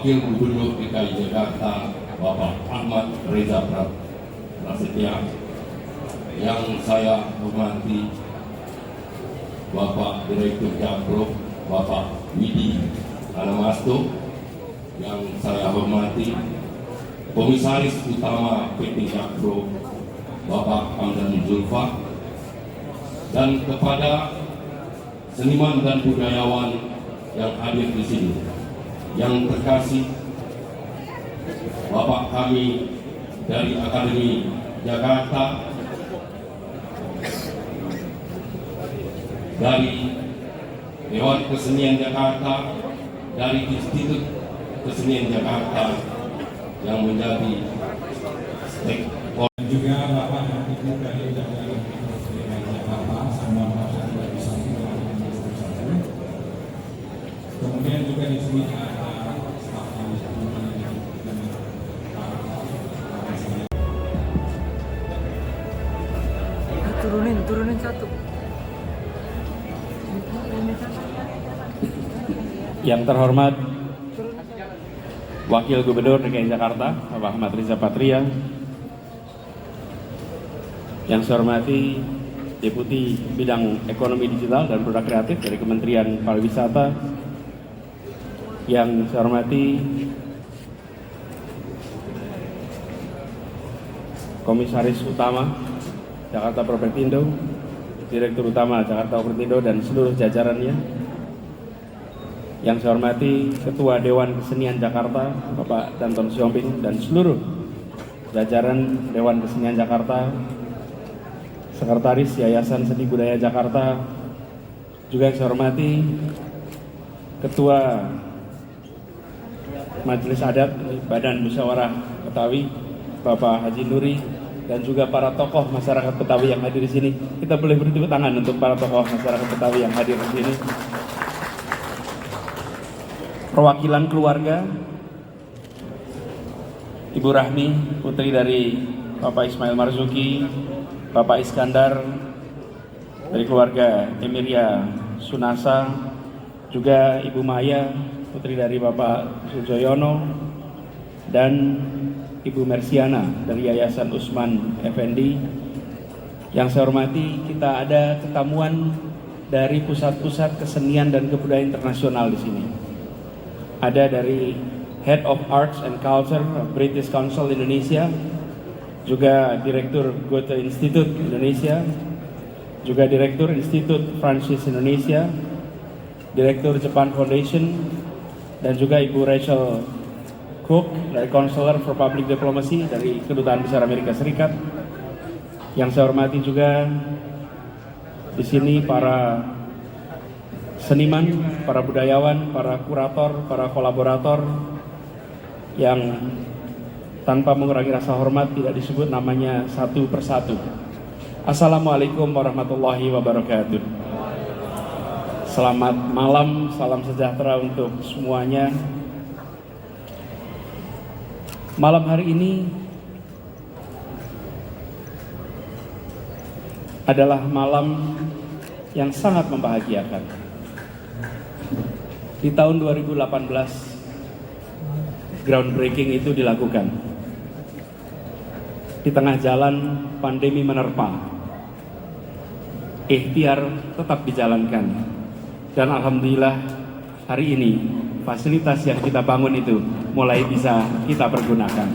Wakil Gubernur DKI Jakarta Bapak Ahmad Reza Prasetya, yang saya hormati Bapak Direktur Jakpro Bapak Widi Anamasto, yang saya hormati Komisaris Utama PT Jakpro Bapak Hamdan Zulfa, dan kepada seniman dan budayawan yang hadir di sini, yang terkasih Bapak kami dari Akademi Jakarta, dari Dewan Kesenian Jakarta, dari Institut Kesenian Jakarta yang menjadi stakeholder, juga Bapak dan Ibu dari Jakarta semua masyarakat tidak bisa bersatu. Kemudian juga di sini ada staf turunin satu. Yang terhormat Wakil Gubernur DKI Jakarta Bapak Ahmad Reza Patria, yang saya hormati Deputi Bidang Ekonomi Digital dan Produk Kreatif dari Kementerian Pariwisata, yang saya hormati Komisaris Utama Jakarta Propertindo, Direktur Utama Jakarta Propertindo dan seluruh jajarannya, yang saya hormati Ketua Dewan Kesenian Jakarta Bapak Danton Siomping dan seluruh jajaran Dewan Kesenian Jakarta, Sekretaris Yayasan Seni Budaya Jakarta, juga yang saya hormati Ketua Majelis Adat Badan Musyawarah Betawi Bapak Haji Nuri, dan juga para tokoh masyarakat Betawi yang hadir di sini. Kita boleh beri tepuk tangan untuk para tokoh masyarakat Betawi yang hadir di sini. Perwakilan keluarga, Ibu Rahmi, putri dari Bapak Ismail Marzuki, Bapak Iskandar dari keluarga Emilia Sunasa, juga Ibu Maya, putri dari Bapak Sujoyono, dan Ibu Mersiana dari Yayasan Usman Effendi. Yang saya hormati, kita ada ketamuan dari pusat-pusat kesenian dan kebudayaan internasional di sini. Ada dari Head of Arts and Culture British Council Indonesia, juga Direktur Goethe Institute Indonesia, juga Direktur Institut Francis Indonesia, Direktur Japan Foundation, dan juga Ibu Rachel Cook dari Counselor for Public Diplomacy dari Kedutaan Besar Amerika Serikat. Yang saya hormati juga di sini para seniman, para budayawan, para kurator, para kolaborator yang tanpa mengurangi rasa hormat tidak disebut namanya satu persatu. Assalamualaikum warahmatullahi wabarakatuh. Selamat malam, salam sejahtera untuk semuanya. Malam hari ini adalah malam yang sangat membahagiakan. Di tahun 2018 groundbreaking itu dilakukan. Di tengah jalan pandemi menerpa, ikhtiar tetap dijalankan. Dan alhamdulillah hari ini fasilitas yang kita bangun itu mulai bisa kita pergunakan.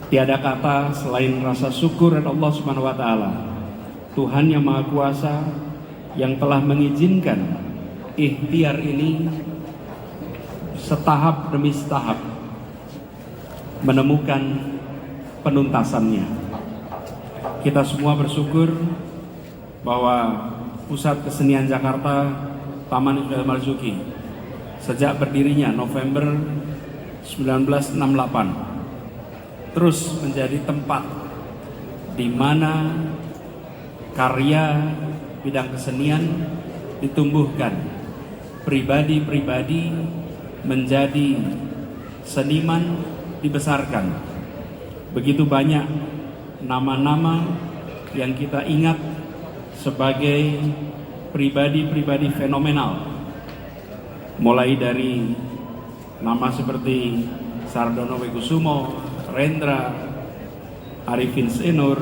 Tiada kata selain rasa syukur kepada Allah Subhanahu wa taala, Tuhan yang Maha Kuasa, yang telah mengizinkan ikhtiar ini setahap demi setahap menemukan penuntasannya. Kita semua bersyukur bahwa Pusat Kesenian Jakarta Taman Ismail Marzuki sejak berdirinya November 1968 terus menjadi tempat di mana karya bidang kesenian ditumbuhkan, pribadi-pribadi menjadi seniman dibesarkan. Begitu banyak nama-nama yang kita ingat sebagai pribadi-pribadi fenomenal mulai dari nama seperti Sardono Wekusumo, Rendra, Arifin Senur,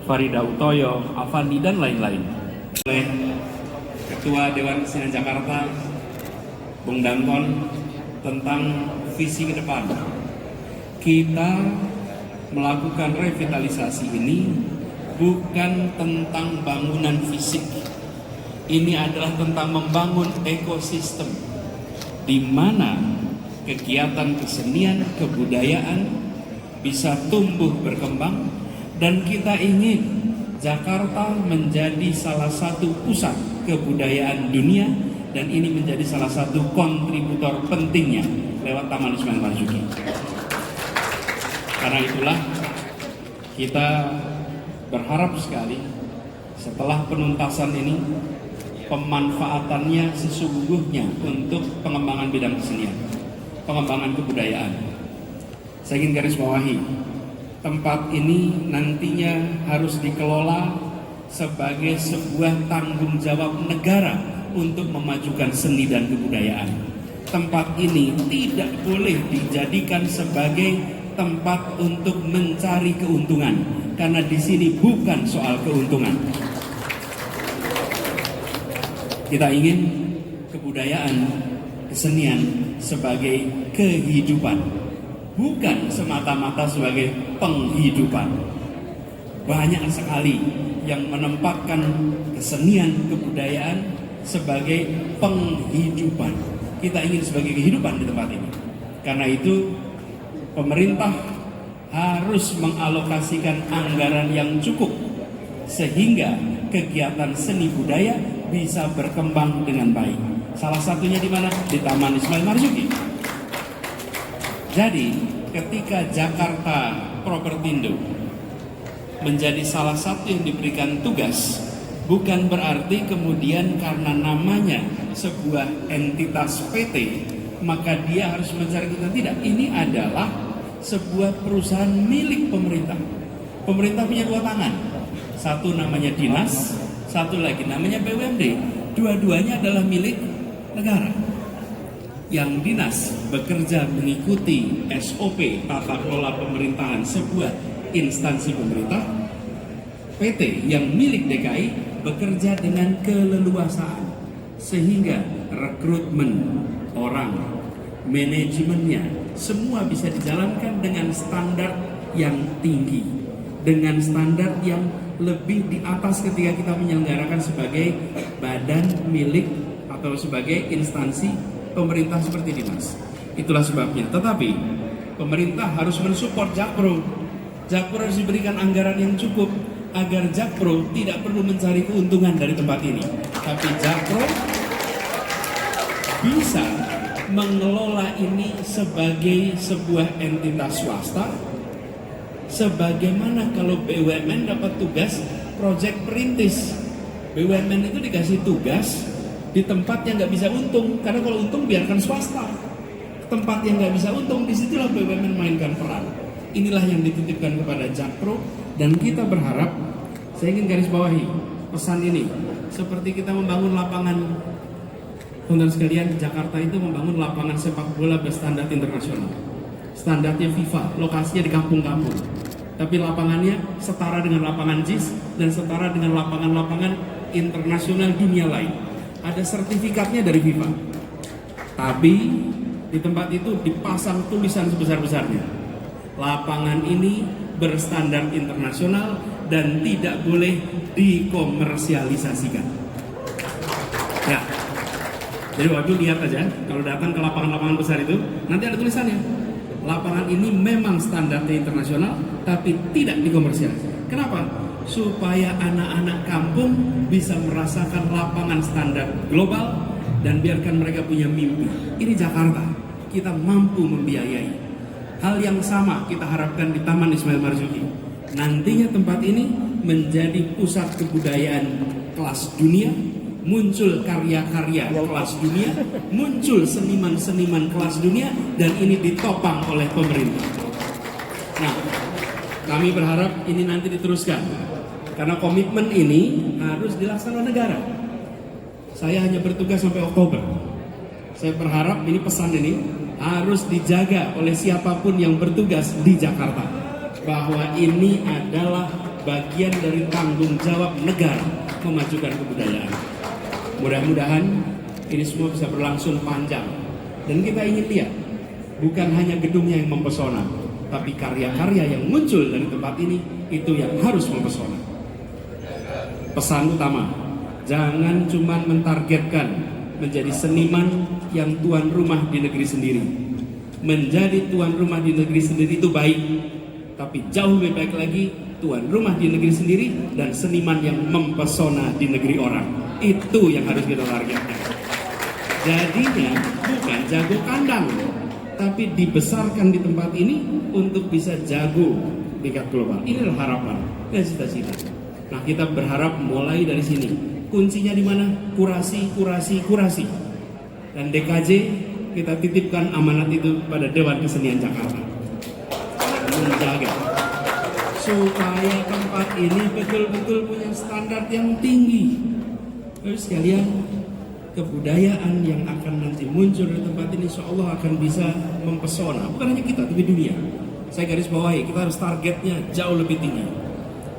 Farida Utoyo, Avandi, dan lain-lain. Oleh Ketua Dewan Kesenian Jakarta, Bung Danton, tentang visi ke depan. Kita melakukan revitalisasi ini bukan tentang bangunan fisik. Ini adalah tentang membangun ekosistem di mana kegiatan kesenian, kebudayaan bisa tumbuh berkembang, dan kita ingin Jakarta menjadi salah satu pusat kebudayaan dunia, dan ini menjadi salah satu kontributor pentingnya lewat Taman Ismail Marzuki. Karena itulah kita berharap sekali setelah penuntasan ini pemanfaatannya sesungguhnya untuk pengembangan bidang kesenian, pengembangan kebudayaan. Saya ingin garis bawahi, tempat ini nantinya harus dikelola sebagai sebuah tanggung jawab negara untuk memajukan seni dan kebudayaan. Tempat ini tidak boleh dijadikan sebagai tempat untuk mencari keuntungan, karena di sini bukan soal keuntungan. Kita ingin kebudayaan, kesenian sebagai kehidupan, bukan semata-mata sebagai penghidupan. Banyak sekali yang menempatkan kesenian, kebudayaan sebagai penghidupan. Kita ingin sebagai kehidupan di tempat ini. Karena itu pemerintah harus mengalokasikan anggaran yang cukup sehingga kegiatan seni budaya bisa berkembang dengan baik. Salah satunya di mana? Di Taman Ismail Marzuki. Jadi, ketika Jakarta Propertindo menjadi salah satu yang diberikan tugas, bukan berarti kemudian karena namanya sebuah entitas PT, maka dia harus mencari kita. Tidak, ini adalah sebuah perusahaan milik pemerintah. Pemerintah punya dua tangan. Satu namanya dinas, satu lagi namanya BUMD. Dua-duanya adalah milik negara. Yang dinas bekerja mengikuti SOP tata kelola pemerintahan sebuah instansi pemerintah. PT yang milik DKI bekerja dengan keleluasaan sehingga rekrutmen orang, manajemennya semua bisa dijalankan dengan standar yang tinggi, dengan standar yang lebih di atas ketika kita menyelenggarakan sebagai badan milik atau sebagai instansi pemerintah seperti dinas. Itulah sebabnya. Tetapi pemerintah harus mensupport Jakpro. Jakpro harus diberikan anggaran yang cukup agar Jakpro tidak perlu mencari keuntungan dari tempat ini. Tapi Jakpro bisa mengelola ini sebagai sebuah entitas swasta. Sebagaimana kalau BUMN dapat tugas proyek perintis, BUMN itu dikasih tugas di tempat yang nggak bisa untung, karena kalau untung biarkan swasta. Tempat yang nggak bisa untung, disitulah BUMN mainkan peran. Inilah yang dititipkan kepada Jakpro, dan kita berharap, saya ingin garis bawahi pesan ini, seperti kita membangun lapangan, teman-teman sekalian, Jakarta itu membangun lapangan sepak bola berstandar internasional. Standarnya FIFA, lokasinya di kampung-kampung. Tapi lapangannya setara dengan lapangan JIS dan setara dengan lapangan-lapangan internasional dunia lain. Ada sertifikatnya dari FIFA. Tapi di tempat itu dipasang tulisan sebesar-besarnya. Lapangan ini berstandar internasional dan tidak boleh dikomersialisasikan. Ya. Jadi waktu lihat aja, kalau datang ke lapangan-lapangan besar itu, nanti ada tulisannya. Lapangan ini memang standarnya internasional, tapi tidak dikomersial. Kenapa? Supaya anak-anak kampung bisa merasakan lapangan standar global dan biarkan mereka punya mimpi. Ini Jakarta, kita mampu membiayai. Hal yang sama kita harapkan di Taman Ismail Marzuki. Nantinya tempat ini menjadi pusat kebudayaan kelas dunia, muncul karya-karya kelas dunia, muncul seniman-seniman kelas dunia, dan ini ditopang oleh pemerintah. Nah, kami berharap ini nanti diteruskan, karena komitmen ini harus dilaksanakan negara. Saya hanya bertugas sampai Oktober. Saya berharap ini pesan ini harus dijaga oleh siapapun yang bertugas di Jakarta, bahwa ini adalah bagian dari tanggung jawab negara memajukan kebudayaan. Mudah-mudahan ini semua bisa berlangsung panjang, dan kita ingin lihat bukan hanya gedungnya yang mempesona, tapi karya-karya yang muncul dari tempat ini itu yang harus mempesona. Pesan utama, jangan cuma mentargetkan menjadi seniman yang tuan rumah di negeri sendiri. Menjadi tuan rumah di negeri sendiri itu baik, tapi jauh lebih baik lagi tuan rumah di negeri sendiri dan seniman yang mempesona di negeri orang. Itu yang harus kita targetkan. Jadinya bukan jago kandang, tapi dibesarkan di tempat ini untuk bisa jago tingkat global. Inilah harapan dan cita-cita. Nah, kita berharap mulai dari sini. Kuncinya di mana? Kurasi. Dan DKJ kita titipkan amanat itu pada Dewan Kesenian Jakarta. Menjaga supaya tempat ini betul-betul punya standar yang tinggi. Terus sekalian, kebudayaan yang akan nanti muncul di tempat ini insya Allah akan bisa mempesona. Bukan hanya kita, tapi dunia. Saya garis bawahi, kita harus targetnya jauh lebih tinggi.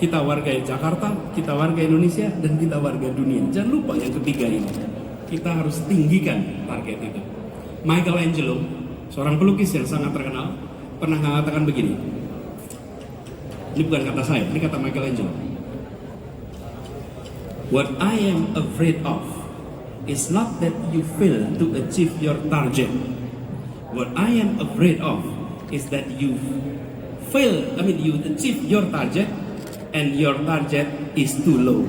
Kita warga Jakarta, kita warga Indonesia, dan kita warga dunia. Jangan lupa yang ketiga ini. Kita harus tinggikan target itu. Michelangelo, seorang pelukis yang sangat terkenal, pernah mengatakan begini. Ini bukan kata saya, ini kata Michelangelo. What I am afraid of is not that you fail to achieve your target. What I am afraid of is that you you achieve your target and your target is too low.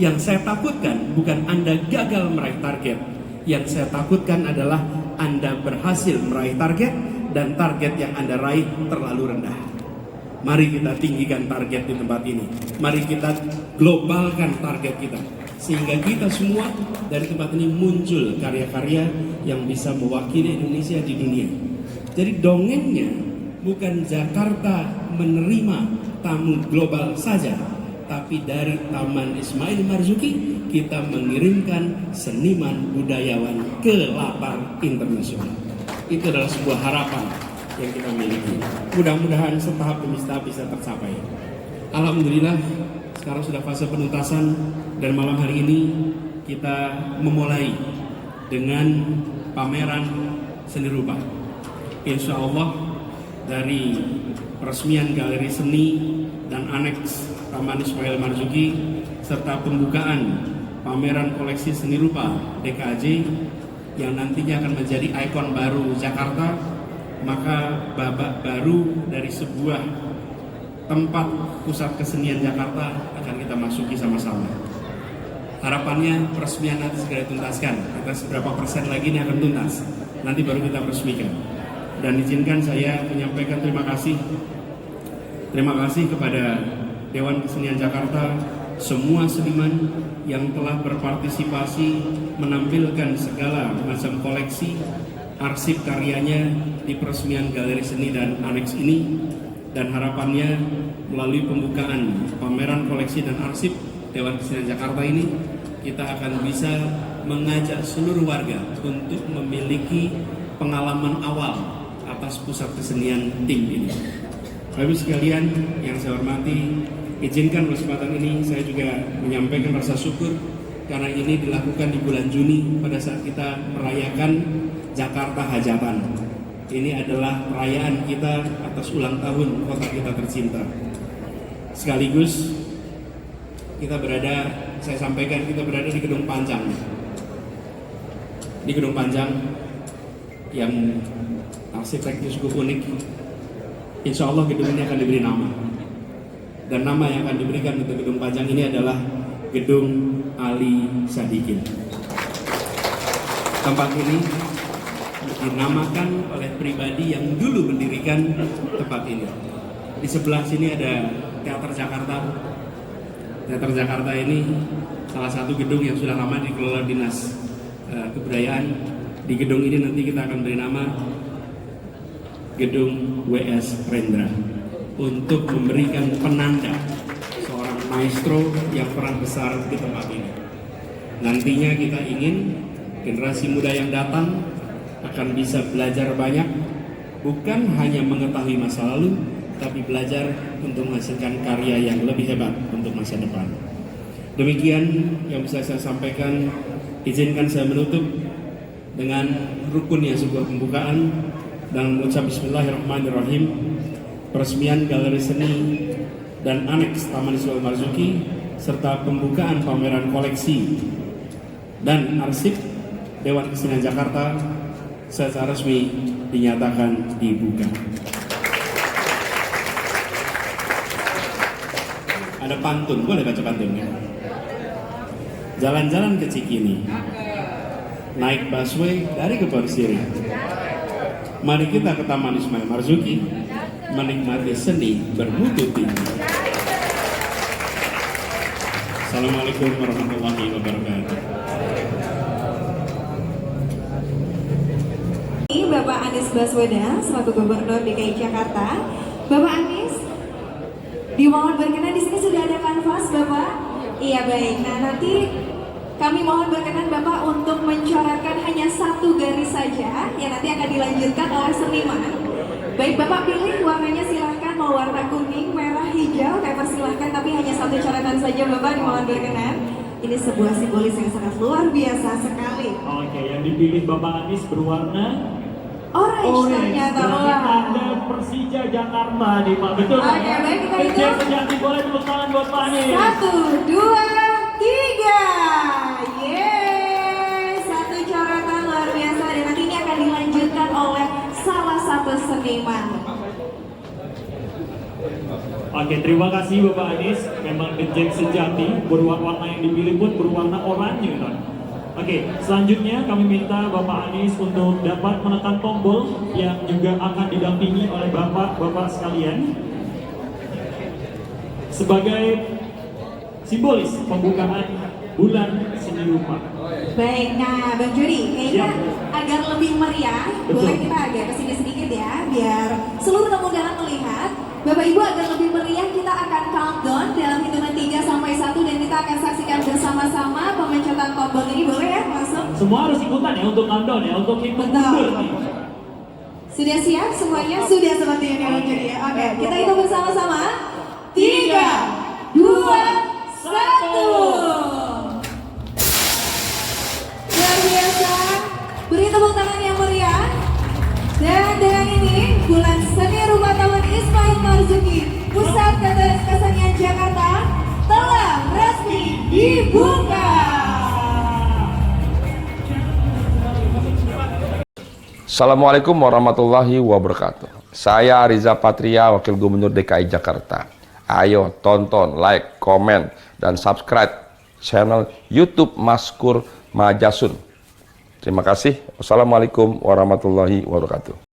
Yang saya takutkan bukan Anda gagal meraih target. Yang saya takutkan adalah Anda berhasil meraih target dan target yang Anda raih terlalu rendah. Mari kita tinggikan target di tempat ini. Mari kita globalkan target kita. Sehingga kita semua dari tempat ini muncul karya-karya yang bisa mewakili Indonesia di dunia. Jadi dongengnya bukan Jakarta menerima tamu global saja, tapi dari Taman Ismail Marzuki kita mengirimkan seniman budayawan ke lapar internasional. Itu adalah sebuah harapan yang kita miliki. Mudah-mudahan setahap demi setahap bisa tercapai. Alhamdulillah sekarang sudah fase penuntasan, dan malam hari ini kita memulai dengan pameran seni rupa. Insya Allah dari peresmian galeri seni dan aneks Taman Ismail Marzuki serta pembukaan pameran koleksi seni rupa DKJ yang nantinya akan menjadi ikon baru Jakarta, maka babak baru dari sebuah tempat pusat kesenian Jakarta akan kita masuki sama-sama. Harapannya peresmian nanti segera dituntaskan. Kita seberapa persen lagi ini akan tuntas, nanti baru kita resmikan. Dan izinkan saya menyampaikan terima kasih kepada Dewan Kesenian Jakarta, semua seniman yang telah berpartisipasi menampilkan segala macam koleksi arsip karyanya di peresmian galeri seni dan aneks ini. Dan harapannya melalui pembukaan pameran koleksi dan arsip Dewan Kesenian Jakarta ini, kita akan bisa mengajak seluruh warga untuk memiliki pengalaman awal atas pusat kesenian tim ini. Bapak sekalian yang saya hormati, izinkan kesempatan ini saya juga menyampaikan rasa syukur karena ini dilakukan di bulan Juni pada saat kita merayakan Jakarta Hajatan. Ini adalah perayaan kita atas ulang tahun kota kita tercinta. Sekaligus saya sampaikan kita berada di Gedung Panjang. Di Gedung Panjang yang arsiteknya cukup unik. Insya Allah gedung ini akan diberi nama. Dan nama yang akan diberikan untuk Gedung Panjang ini adalah Gedung Ali Sadikin. Tempat ini dinamakan oleh pribadi yang dulu mendirikan tempat ini. Di sebelah sini ada Teater Jakarta. Teater Jakarta ini salah satu gedung yang sudah lama dikelola Dinas Kebudayaan. Di gedung ini nanti kita akan beri nama Gedung WS Rendra untuk memberikan penanda seorang maestro yang peran besar di tempat ini. Nantinya kita ingin generasi muda yang datang akan bisa belajar banyak, bukan hanya mengetahui masa lalu, tapi belajar untuk menghasilkan karya yang lebih hebat untuk masa depan. Demikian yang bisa saya sampaikan. Izinkan saya menutup dengan rukunnya sebuah pembukaan dan mengucap Bismillahirrahmanirrahim. Peresmian Galeri Seni dan Aneks Taman Ismail Marzuki serta pembukaan pameran koleksi dan arsip Dewan Kesenian Jakarta secara resmi dinyatakan dibuka. Ada pantun, boleh baca pantunnya? Jalan-jalan ke Cikini, naik busway dari Keporsiri. Mari kita ke Taman Ismail Marzuki, menikmati seni bermutu tinggi. Assalamualaikum warahmatullahi wabarakatuh. Bapak Anies Baswedan selaku Gubernur DKI Jakarta. Bapak Anies, dimohon berkenan, di sini sudah ada kanvas, Bapak. Iya, baik. Nah, nanti kami mohon berkenan Bapak untuk mencoretkan hanya satu garis saja yang nanti akan dilanjutkan oleh seniman. Baik, Bapak pilih warnanya, silahkan, mau warna kuning, merah, hijau, kayak silahkan, tapi hanya satu coretan saja Bapak, dimohon berkenan. Ini sebuah simbolis yang sangat luar biasa sekali. Oke, yang dipilih Bapak Anies berwarna orange ternyata. Wah. Ada Persija Jakarta nih Pak, betul Pak? Oke, baik, kita hitung. Persija sejati, boleh tepuk tangan buat Pak Anies. 1, 2, 3. Yeay, satu coretan luar biasa dan nanti ini akan dilanjutkan oleh salah satu seniman. Oke, terima kasih Bapak Anies. Memang The Jack sejati, berwarna yang dipilih pun berwarna oranye kan. Oke, selanjutnya kami minta Bapak Anies untuk dapat menekan tombol yang juga akan didampingi oleh Bapak-Bapak sekalian sebagai simbolis pembukaan bulan seni rupa. Baik, nah Bang Jody, kayaknya agar lebih meriah, boleh kita agak kesini sedikit ya, biar seluruh tamu undangan melihat. Bapak Ibu, agar lebih meriah kita akan countdown dalam hitungan 3 sampai 1 dan kita akan saksikan bersama-sama pemencetan tombol ini, boleh ya langsung? Semua harus ikutan ya untuk countdown ya, untuk hitung mundur nih. Sudah siap semuanya? Sudah seperti ini Bang Jody ya. Oke, kita hitung bersama-sama. 3, 2, 1. Luar biasa. Beri tepuk tangan yang meriah. Dan dengan ini, Bulan Seni Rupa Taman Ismail Marzuki, Pusat Kesenian Jakarta telah resmi dibuka. Assalamualaikum warahmatullahi wabarakatuh. Saya Riza Patria, Wakil Gubernur DKI Jakarta. Ayo tonton, like, komen, dan subscribe channel YouTube Maskur Majasun. Terima kasih. Wassalamualaikum warahmatullahi wabarakatuh.